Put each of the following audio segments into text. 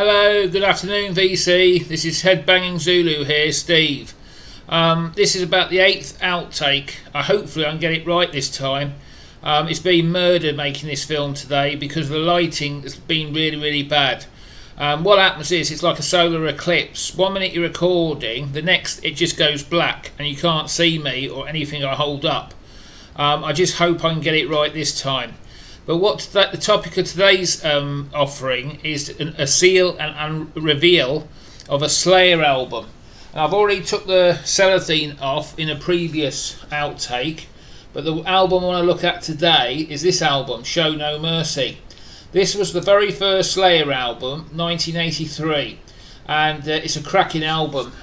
Hello, good afternoon VC. This is Headbanging Zulu here, Steve. This is about the 8th outtake. Hopefully I can get it right this time. It's been murder making this film today because the lighting has been really bad. What happens is it's like a solar eclipse. 1 minute you're recording, the next it just goes black and you can't see me or anything I hold up. I just hope I can get it right this time. But the topic of today's offering is a seal and reveal of a Slayer album. And I've already took the cellophane off in a previous outtake, but the album I want to look at today is this album, Show No Mercy. This was the very first Slayer album, 1983, and it's a cracking album.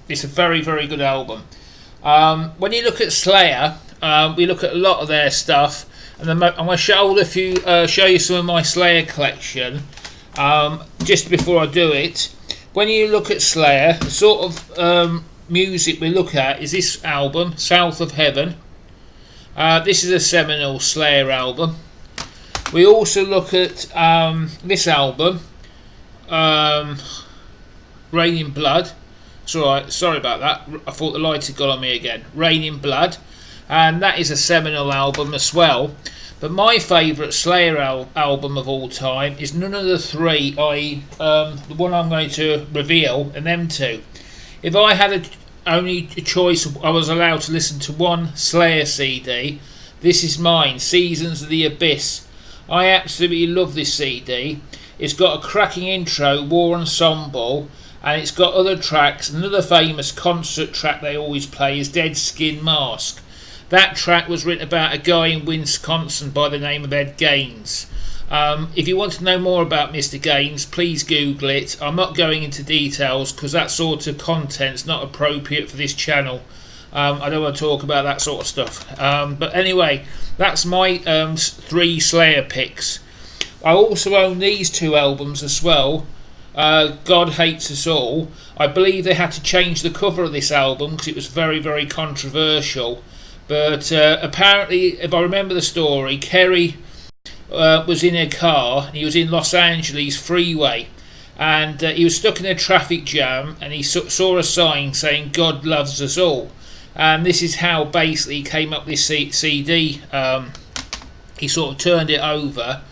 It's a very good album. When you look at Slayer, we look at a lot of their stuff. And I'm going to show you some of my Slayer collection. Just before I do it, when you look at Slayer, the sort of music we look at is this album, South of Heaven. This is a seminal Slayer album. We also look at this album, Rain in Blood. It's alright, sorry about that. I thought the light had gone on me again. Rain in Blood. And that is a seminal album as well. But my favourite Slayer album of all time is none of the three, i.e. the one I'm going to reveal, and them two. If I had only a choice, I was allowed to listen to one Slayer CD, this is mine, Seasons of the Abyss. I absolutely love this CD. It's got a cracking intro, War Ensemble, and it's got other tracks. Another famous concert track they always play is Dead Skin Mask. That track was written about a guy in Wisconsin by the name of Ed Gaines. If you want to know more about Mr. Gaines, please Google it. I'm not going into details because that sort of content's not appropriate for this channel. I don't want to talk about that sort of stuff. But anyway, that's my 3 Slayer picks. I also own these 2 albums as well. God Hates Us All. I believe they had to change the cover of this album because it was very controversial. But apparently, if I remember the story, Kerry was in a car and he was in Los Angeles freeway, and he was stuck in a traffic jam, and he saw a sign saying God loves us all, and this is how basically he came up with this CD. He sort of turned it over,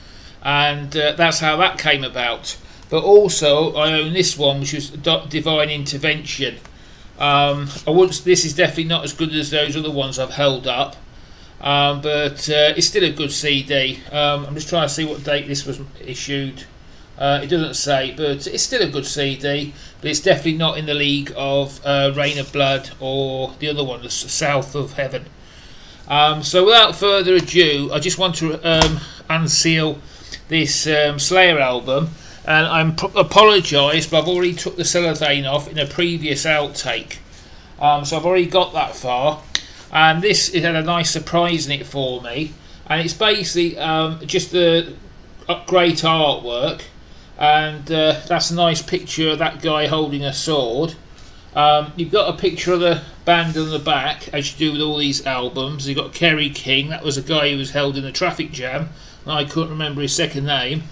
and that's how that came about. But also I own this one, which was Divine Intervention. This is definitely not as good as those other ones I've held up, but it's still a good CD. I'm just trying to see what date this was issued. It doesn't say, but it's still a good CD, but it's definitely not in the league of Rain of Blood or the other one, the South of Heaven. So without further ado, I just want to unseal this Slayer album. And I apologise, but I've already took the cellophane off in a previous outtake. So I've already got that far. And this had a nice surprise in it for me. And it's basically just the great artwork. And that's a nice picture of that guy holding a sword. You've got a picture of the band on the back, as you do with all these albums. You've got Kerry King, that was a guy who was held in a traffic jam. And I couldn't remember his second name.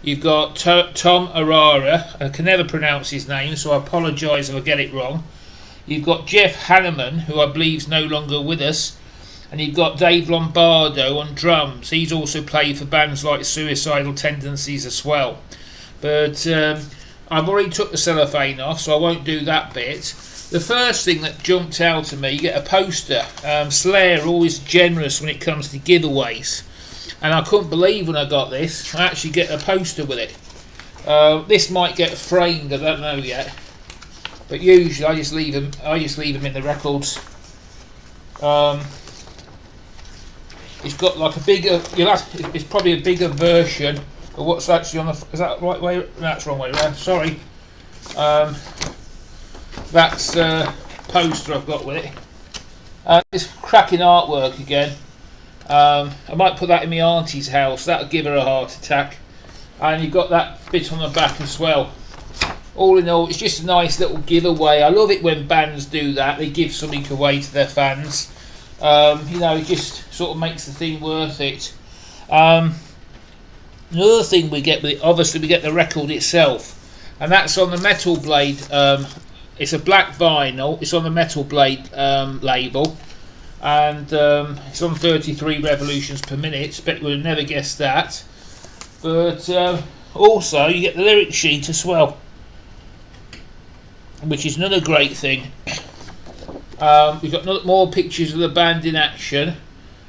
You've got Tom Arara, I can never pronounce his name, so I apologise if I get it wrong. You've got Jeff Hanneman, who I believe is no longer with us. And you've got Dave Lombardo on drums. He's also played for bands like Suicidal Tendencies as well. But I've already took the cellophane off, so I won't do that bit. The first thing that jumped out at me, you get a poster. Slayer are always generous when it comes to giveaways. And I couldn't believe when I got this, I actually get a poster with it. This might get framed, I don't know yet. But usually I just leave them in the records. It's got like a bigger, it's probably a bigger version of what's actually on the, is that the right way? No, that's the wrong way around, sorry. That's a poster I've got with it. It's cracking artwork again. I might put that in my auntie's house, that'll give her a heart attack. And you've got that bit on the back as well. All in all, it's just a nice little giveaway. I love it when bands do that, they give something away to their fans. It just sort of makes the thing worth it. Another thing we get with it, obviously we get the record itself. and that's on the Metal Blade. It's a black vinyl. It's on the Metal Blade label, and it's on 33 revolutions per minute. Bet you would have never guessed that. But also you get the lyric sheet as well, which is another great thing. We've got more pictures of the band in action,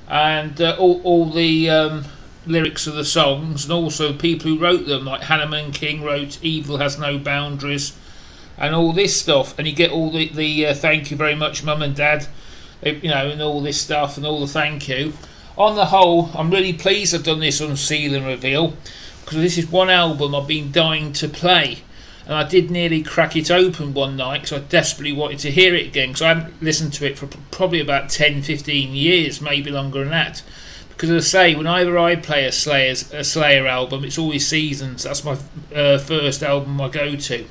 and all the lyrics of the songs, and also people who wrote them, like Hanneman King wrote "Evil Has No Boundaries" and all this stuff. And you get all the thank you very much, Mum and Dad, and all this stuff, and all the thank you. On the whole, I'm really pleased I've done this Unseal and Reveal, because this is one album I've been dying to play, and I did nearly crack it open one night because I desperately wanted to hear it again, because I haven't listened to it for probably about 10-15 years, maybe longer than that. Because as I say, whenever I play a Slayer album, it's always Seasons. That's my first album I go to.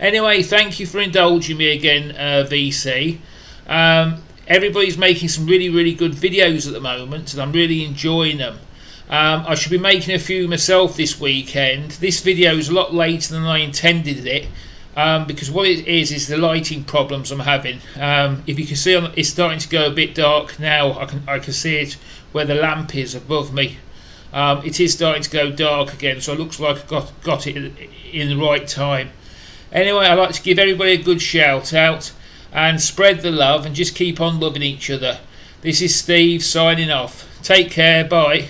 Anyway, thank you for indulging me again, VC. Everybody's making some really, really good videos at the moment, and I'm really enjoying them. I should be making a few myself this weekend. This video is a lot later than I intended it, because what it is the lighting problems I'm having. If you can see, it's starting to go a bit dark now. I can see it where the lamp is above me. It is starting to go dark again, so it looks like I got it in the right time. Anyway, I'd like to give everybody a good shout out, and spread the love, and just keep on loving each other. This is Steve signing off. Take care, bye.